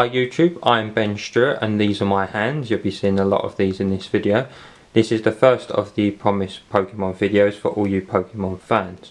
Hi YouTube, I'm Ben Stewart and these are my hands. You'll be seeing a lot of these in this video. This is the first of the promised Pokemon videos for all you Pokemon fans.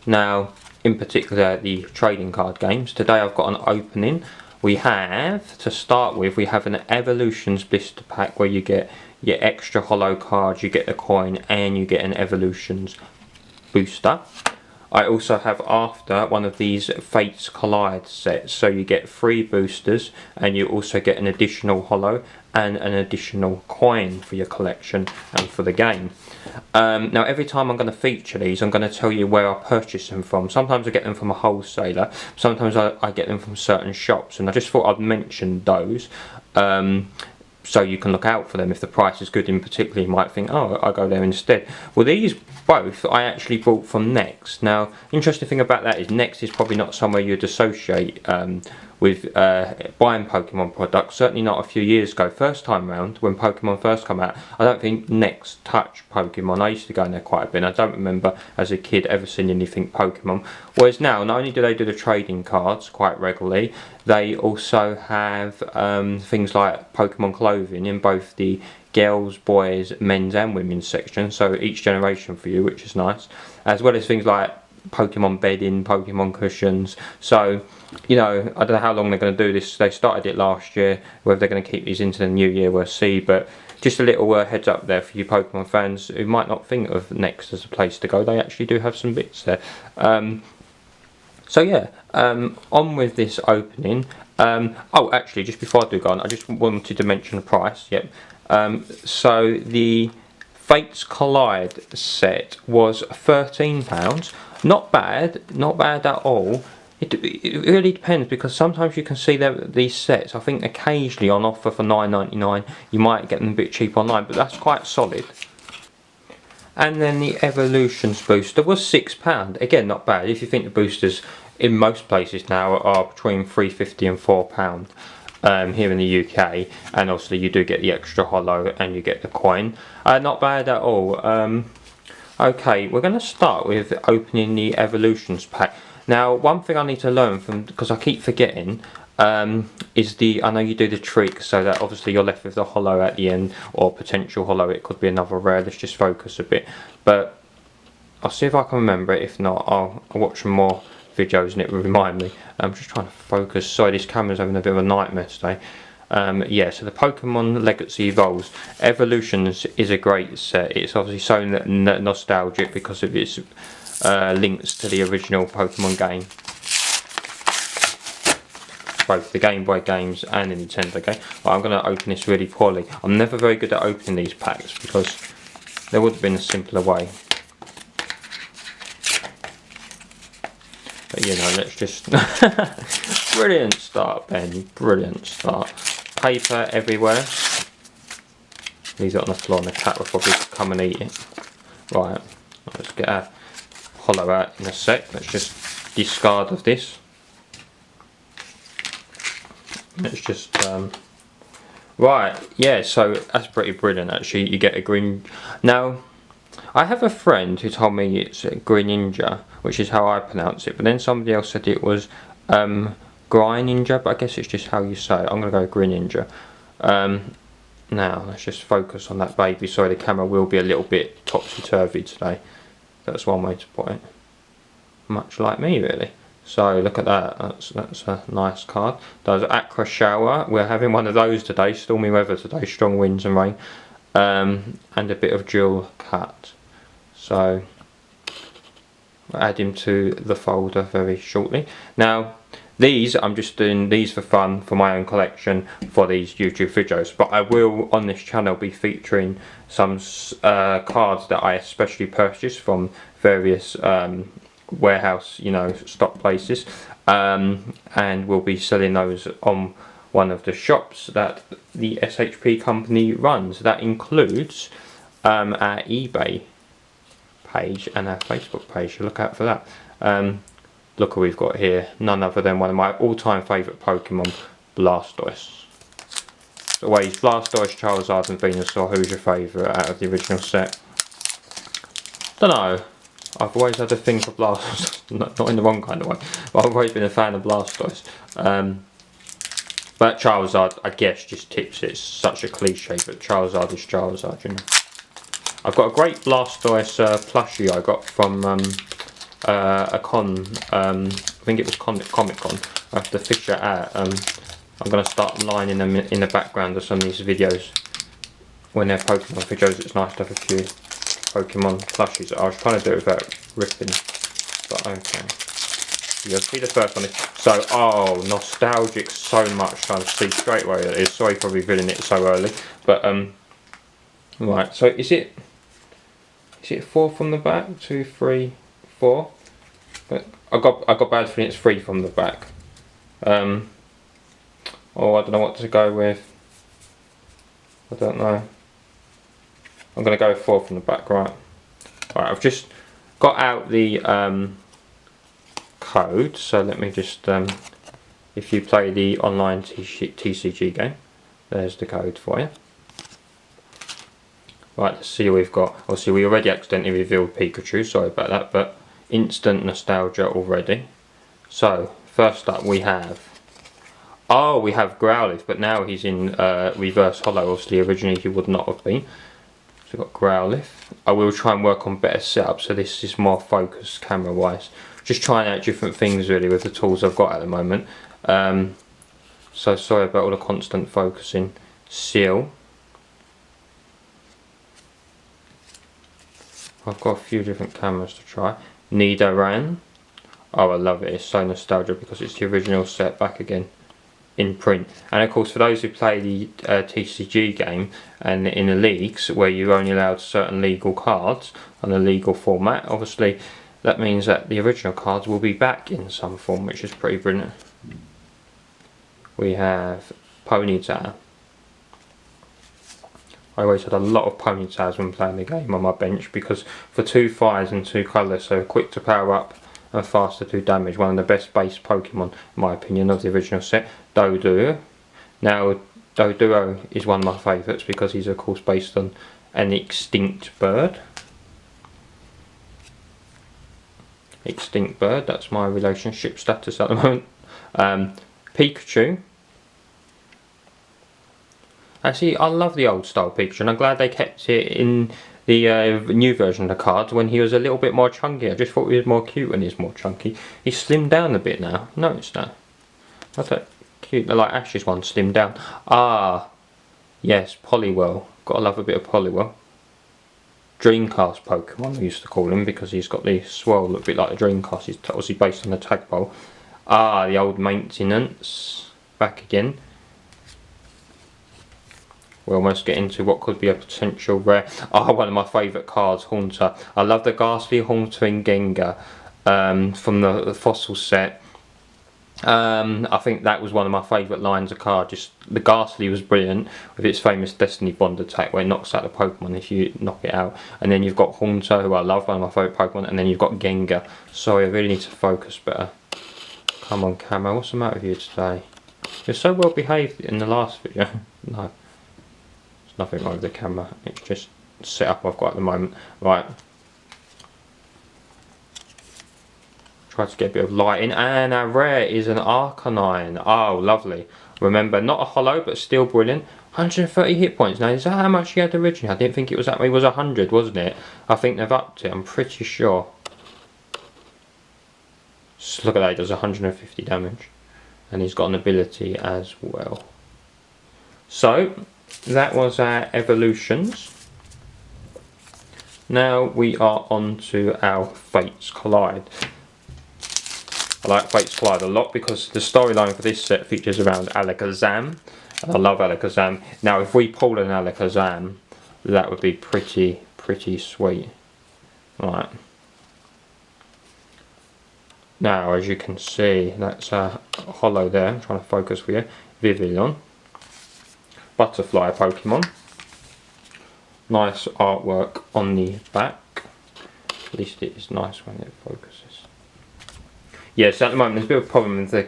Now, in particular the trading card games. Today I've got an opening. We have, to start with, we have an Evolutions blister pack where you get your extra holo cards, you get the coin and you get an Evolutions booster. I also have after one of these Fates Collide sets, so you get 3 boosters and you also get an additional holo and an additional coin for your collection and for the game. Now every time I'm going to feature these, I'm going to tell you where I purchase them from. Sometimes I get them from a wholesaler, sometimes I get them from certain shops, and I just thought I'd mention those. So you can look out for them. If the price is good in particular, you might think, oh, I'll go there instead. Well, these both I actually bought from Next. Now, interesting thing about that is Next is probably not somewhere you'd associate with buying Pokemon products. Certainly not a few years ago. First time round, when Pokemon first came out, I don't think Next touched Pokemon. I used to go in there quite a bit. I don't remember as a kid ever seeing anything Pokemon. Whereas now, not only do they do the trading cards quite regularly, they also have things like Pokemon clothing in both the girls, boys, men's and women's section, so each generation for you, which is nice, as well as things like Pokemon bedding, Pokemon cushions. So, you know, I don't know how long they're going to do this. They started it last year. Whether they're going to keep these into the new year, we'll see. But just a little heads up there for you Pokemon fans who might not think of Next as a place to go. They actually do have some bits there. So yeah, on with this opening. Oh, actually, just before I do go on, I just wanted to mention the price. Yep. So the Fates Collide set was £13. Not bad, not bad at all. It really depends, because sometimes you can see these sets, I think occasionally on offer for £9.99. You might get them a bit cheap online, but that's quite solid. And then the Evolutions booster was £6. Again, not bad. If you think the boosters in most places now are between £3.50 and £4 here in the UK, and obviously you do get the extra holo and you get the coin. Not bad at all. Okay, we're going to start with opening the Evolutions pack. Now, one thing I need to learn from, because I keep forgetting, is I know you do the trick so that obviously you're left with the holo at the end, or potential holo. It could be another rare. Let's just focus a bit, but I'll see if I can remember it. If not, I'll watch some more videos and it will remind me. I'm just trying to focus. Sorry, this camera's having a bit of a nightmare today. Yeah, so the Pokemon Legacy Evolves. Evolutions is a great set. It's obviously so nostalgic because of its links to the original Pokemon game, both the Game Boy games and the Nintendo game. But I'm going to open this really poorly. I'm never very good at opening these packs because there would have been a simpler way. But you know, let's just brilliant start, Ben. Brilliant start. Paper everywhere. Leave it on the floor and the cat will probably come and eat it. Right, let's get our holo out in a sec. Let's just discard of this. Let's just right, yeah, so that's pretty brilliant actually. You get a green. Now I have a friend who told me it's a Greninja, which is how I pronounce it, but then somebody else said it was Greninja, but I guess it's just how you say it. I'm going to go Greninja. Now let's just focus on that baby. Sorry, the camera will be a little bit topsy-turvy today. That's one way to put it. Much like me, really. So look at that. That's a nice card. Does Aqua Shower. We're having one of those today. Stormy weather today. Strong winds and rain. And a bit of Jewel Cut. So I'll add him to the folder very shortly. Now these, I'm just doing these for fun, for my own collection, for these YouTube videos, but I will on this channel be featuring some cards that I especially purchased from various warehouse, you know, stock places, and we'll be selling those on one of the shops that the SHP company runs. That includes our eBay page and our Facebook page, so look out for that. Look what we've got here, none other than one of my all-time favourite Pokemon, Blastoise. So always Blastoise, Charizard and Venusaur. Who's your favourite out of the original set? Don't know. I've always had a thing for Blastoise, not in the wrong kind of way, but I've always been a fan of Blastoise. But Charizard, I guess, just tips it. It's such a cliche, but Charizard is Charizard, you know. I've got a great Blastoise plushie I got from a con. I think it was Comic Con. I have to fish it out. I'm going to start lining them in the background of some of these videos. When they're Pokemon videos, it's nice to have a few Pokemon plushies. I was trying to do it without ripping, but okay. You'll see the first one. So, oh, nostalgic so much. I see straight away that it is. Sorry for revealing it so early, but right. So is it 4 from the back? 2, 3, 4. But I got bad feeling it's 3 from the back. Oh, I don't know what to go with. I don't know. I'm gonna go with 4 from the back, right? Right. I've just got out the code, so let me just if you play the online TCG game, there's the code for you. Right, let's see what we've got. Obviously we already accidentally revealed Pikachu, sorry about that, but instant nostalgia already. So first up we have Growlithe, but now he's in reverse holo. Obviously originally he would not have been. So we've got Growlithe. I will try and work on better setup, so this is more focused camera wise. Just trying out different things really with the tools I've got at the moment. So sorry about all the constant focusing. Seal. I've got a few different cameras to try. Nidoran. Oh, I love it. It's so nostalgic because it's the original set back again in print. And of course, for those who play the TCG game and in the leagues where you're only allowed certain legal cards on a legal format, obviously that means that the original cards will be back in some form, which is pretty brilliant. We have Ponyta. I always had a lot of Ponytas when playing the game on my bench because for 2 fires and 2 colours, so quick to power up and faster to damage. One of the best base Pokemon, in my opinion, of the original set. Doduo. Now, Doduo is one of my favourites because he's of course based on an extinct bird. Extinct bird, that's my relationship status at the moment. Pikachu. Actually, I love the old style Pikachu, and I'm glad they kept it in the new version of the cards when he was a little bit more chunky. I just thought he was more cute when he's more chunky. He's slimmed down a bit now. Notice that. That's that cute. Like Ash's one, slimmed down. Ah, yes, Poliwhirl. Gotta love a bit of Poliwhirl. Dreamcast Pokemon, I used to call him because he's got the swirl look a bit like the Dreamcast. He's obviously based on the Tadpole. Ah, the old maintenance. Back again. We're almost getting to what could be a potential rare. Ah, one of my favourite cards, Haunter. I love the Ghastly Haunter in Gengar from the fossil set. I think that was one of my favourite lines of card. Just the Ghastly was brilliant with its famous Destiny Bond attack where it knocks out the Pokemon if you knock it out. And then you've got Haunter, who I love, one of my favourite Pokemon. And then you've got Gengar. Sorry, I really need to focus better. Come on, camera. What's the matter with you today? You're so well behaved in the last video. No. Nothing wrong with the camera, it's just setup I've got at the moment. Right. Try to get a bit of lighting, and our rare is an Arcanine. Oh, lovely. Remember, not a holo, but still brilliant. 130 hit points. Now, is that how much he had originally? I didn't think it was that. It was 100, wasn't it? I think they've upped it, I'm pretty sure. Just look at that, he does 150 damage. And he's got an ability as well. So, that was our evolutions. Now we are on to our Fates Collide. I like Fates Collide a lot because the storyline for this set features around Alakazam, and I love Alakazam. Now if we pull an Alakazam, that would be pretty sweet. Right. Now as you can see, that's a holo there. I'm trying to focus for you. Vivillon. Butterfly Pokemon. Nice artwork on the back. At least it is nice when it focuses. Yes, at the moment there's a bit of a problem with the.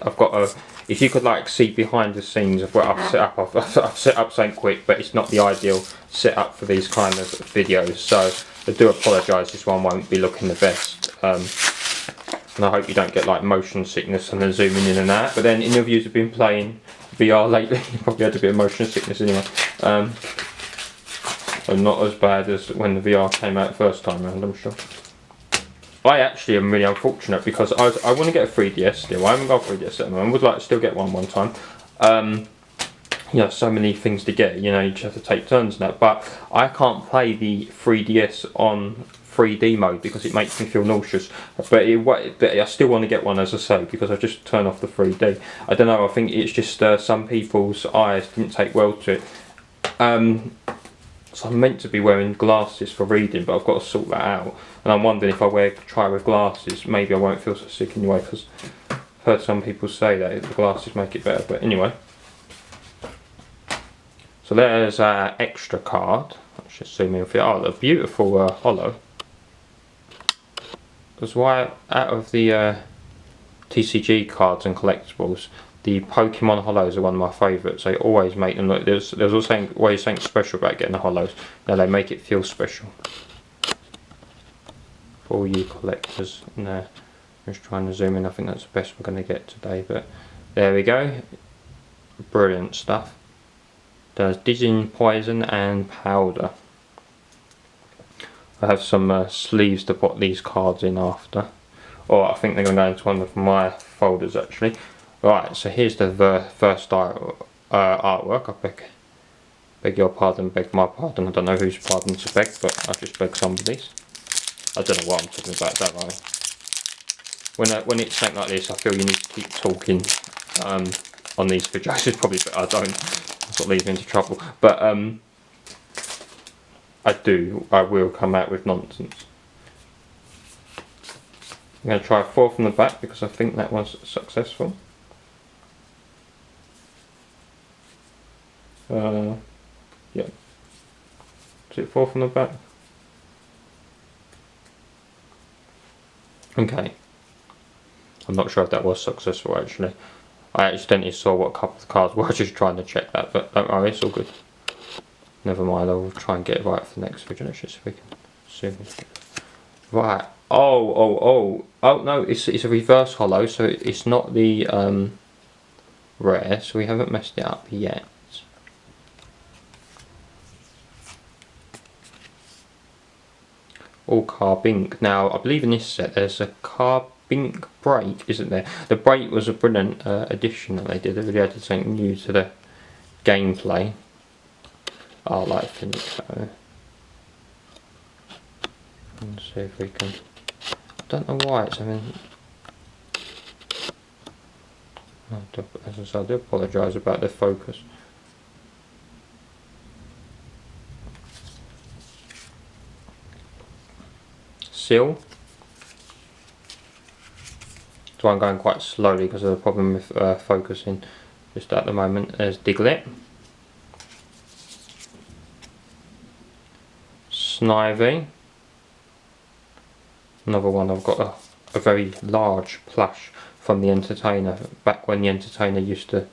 I've got a. If you could like see behind the scenes of what I've set up, I've set up something quick, but it's not the ideal setup for these kind of videos. So I do apologise. This one won't be looking the best. And I hope you don't get like motion sickness and then zooming in and out. But then any of you who've been playing VR lately, you probably had a bit of motion sickness anyway. So not as bad as when the VR came out first time around, I'm sure. I actually am really unfortunate because I want to get a 3DS still. I haven't got a 3DS at the moment. I would like to still get one time. You know, so many things to get, you know, you just have to take turns and that. But I can't play the 3DS on 3D mode because it makes me feel nauseous. But I still want to get one, as I say, because I just turn off the 3D. I don't know, I think it's just some people's eyes didn't take well to it. So I'm meant to be wearing glasses for reading, but I've got to sort that out. And I'm wondering if I try with glasses, maybe I won't feel so sick anyway, because I've heard some people say that the glasses make it better. But anyway. So there's our extra card. Let's just zoom in for you. Oh, the beautiful holo. Because why out of the TCG cards and collectibles, the Pokemon holos are one of my favourites. They always make them look. There's also always something special about getting the holos. Now they make it feel special. For all you collectors. Now, just trying to zoom in. I think that's the best we're going to get today. But there we go. Brilliant stuff. There's Dizzying Poison and Powder. I have some sleeves to put these cards in after. Or I think they're going to go into one of my folders actually. Right, so here's the first artwork. I beg your pardon, beg my pardon. I don't know whose pardon to beg, but I just beg somebody's. I don't know what I'm talking about, don't I? When it's something like this, I feel you need to keep talking on these videos. It's probably better I don't. That's what leads me into trouble. But I will come out with nonsense. I'm going to try 4 from the back because I think that was successful. Yeah. Is it 4 from the back? Okay. I'm not sure if that was successful actually. I accidentally saw what a couple of the cards were, just trying to check that, but don't worry, it's all good. Never mind, I'll try and get it right for the next video. Let's just see if we can zoom in. Right. Oh no, it's a reverse holo, so it's not the rare, so we haven't messed it up yet. All Carbink. Now I believe in this set there's a Carbink break, isn't there? The break was a brilliant addition that they did. They really added something new to the gameplay. I like Finito. Let's see if we can. I don't know why it's having. As I said, I do apologise about the focus. Seal. So I'm going quite slowly because of the problem with focusing just at the moment. There's Diglett. Snivy. Another one. I've got a very large plush from the Entertainer, back when the Entertainer used to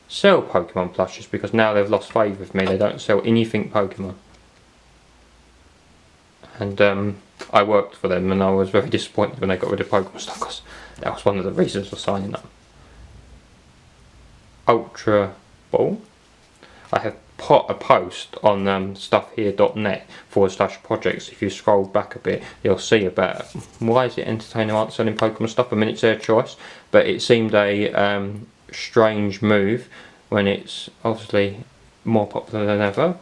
sell Pokemon plushes, because now they've lost favour with me. They don't sell anything Pokemon. And I worked for them and I was very disappointed when they got rid of Pokemon stuff, because that was one of the reasons for signing up. Ultra Ball. I have put a post on stuffhere.net/projects. If you scroll back a bit, you'll see about why is it Entertainer aren't selling Pokemon stuff. I mean, it's their choice, but it seemed a strange move when it's obviously more popular than ever.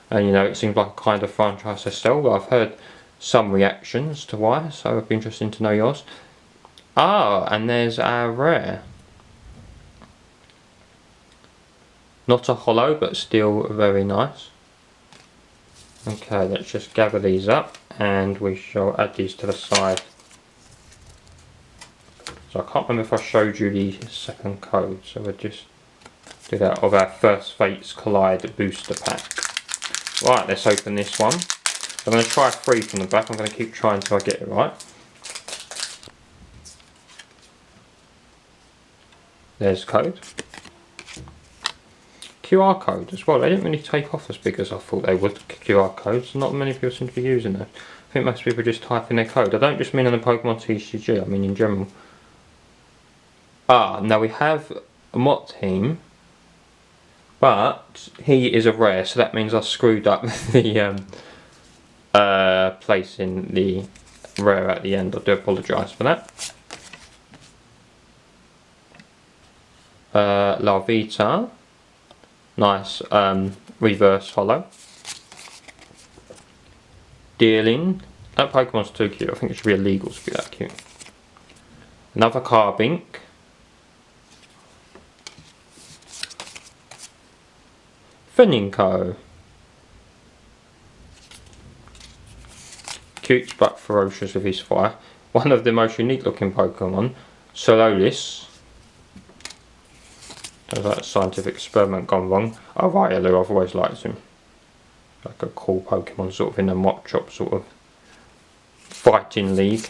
And you know, it seems like a kind of franchise to sell. But I've heard some reactions to why, so it'd be interesting to know yours. Ah, and there's our rare. Not a holo, but still very nice. Okay, let's just gather these up and we shall add these to the side. So I can't remember if I showed you the second code, so we'll just do that of our first Fates Collide booster pack. Right, let's open this one. I'm going to try 3 from the back. I'm going to keep trying until I get it right. There's code. QR code as well. They didn't really take off as big as I thought they would, QR codes. Not many people seem to be using them. I think most people just type in their code. I don't just mean on the Pokemon TCG, I mean in general. Now we have a Mott team, but he is a rare, so that means I screwed up the placing the rare at the end. I do apologise for that. Larvita, nice reverse holo. Deerling, that Pokemon's too cute. I think it should be illegal to be that cute. Another Carbink. Feninko. Cute but ferocious with his fire. One of the most unique looking Pokemon, Sololis. There's that scientific experiment gone wrong. Oh, Riolu, I've always liked him. Like a cool Pokemon, sort of in a Mop Chop sort of fighting league.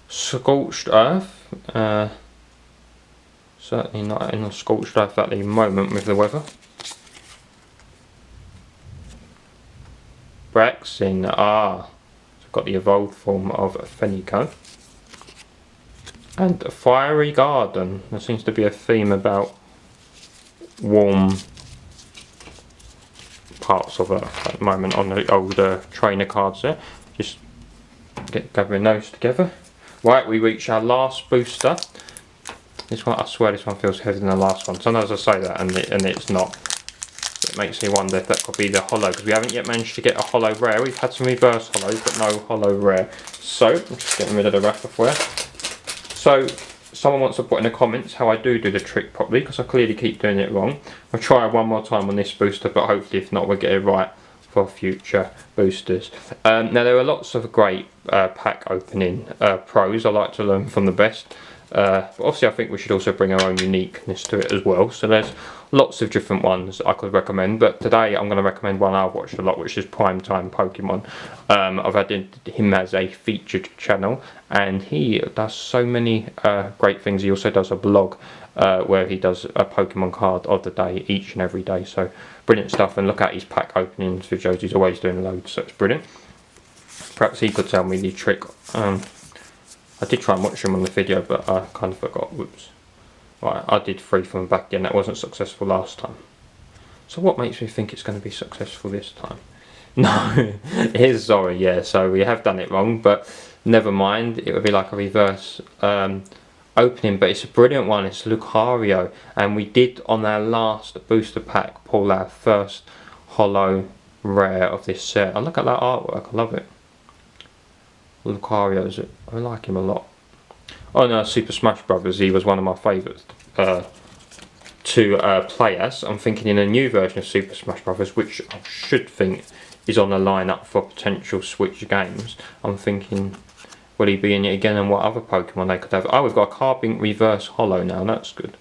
Scorched Earth. Certainly not in a Scorched Earth at the moment with the weather. Braxin, so I've got the evolved form of Feninko. And a Fiery Garden. There seems to be a theme about warm parts of Earth at the moment on the older trainer cards there. Just gathering those together. Right, we reach our last booster. This one, I swear this one feels heavier than the last one. Sometimes I say that and it's not. It makes me wonder if that could be the holo, because we haven't yet managed to get a holo rare. We've had some reverse holos, but no holo rare. So, I'm just getting rid of the wrapper for you. So, someone wants to put in the comments how I do the trick properly, because I clearly keep doing it wrong. I'll try one more time on this booster, but hopefully if not we'll get it right for future boosters. Now there are lots of great pack opening pros. I like to learn from the best. But obviously I think we should also bring our own uniqueness to it as well. So there's lots of different ones I could recommend, but today I'm going to recommend one I've watched a lot, which is Primetime Pokemon. I've had him as a featured channel, and he does so many great things. He also does a blog where he does a Pokemon card of the day each and every day. So brilliant stuff, and look at his pack openings videos. He's always doing loads, so it's brilliant. Perhaps he could tell me the trick. I did try and watch him on the video, but I kind of forgot. Whoops. Right, I did 3 from the back again. That wasn't successful last time. So what makes me think it's going to be successful this time? No, it is, sorry, yeah. So we have done it wrong, but never mind. It would be like a reverse opening, but it's a brilliant one. It's Lucario, and we did on our last booster pack pull our first holo rare of this set. Oh, look at that artwork. I love it. Lucario's, I like him a lot. Oh no, Super Smash Brothers, he was one of my favourites to play as. I'm thinking in a new version of Super Smash Brothers, which I should think is on the lineup for potential Switch games. I'm thinking, will he be in it again, and what other Pokemon they could have? Oh, we've got a Carbink reverse holo now, that's good.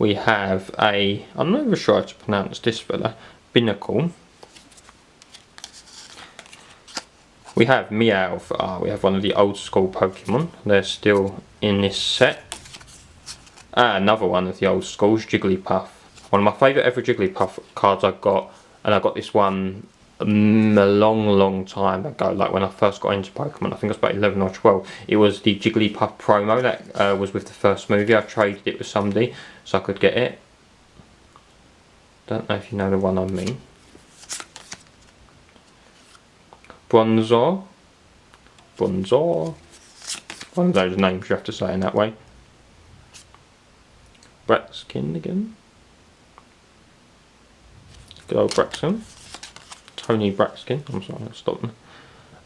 We have a, I'm not even sure how to pronounce this fella, Binnacle. We have Meowth. We have one of the old school Pokemon. They're still in this set. Another one of the old schools, Jigglypuff. One of my favourite ever Jigglypuff cards I've got, and I got this one a long time ago, like when I first got into Pokemon. I think it was about 11 or 12. It was the Jigglypuff promo that was with the first movie. I traded it with somebody so I could get it. Don't know if you know the one I mean. Bronzor. One of those names you have to say in that way. Braxkin again. Good old Braxton. Tony Braxkin. I'm sorry, I'll stop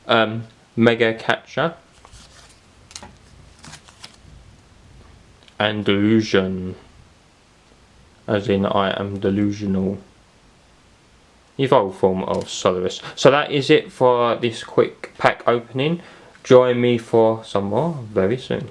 them. Mega Catcher. And Delusion. As in, I am delusional. Evolved form of Solaris. So that is it for this quick pack opening. Join me for some more very soon.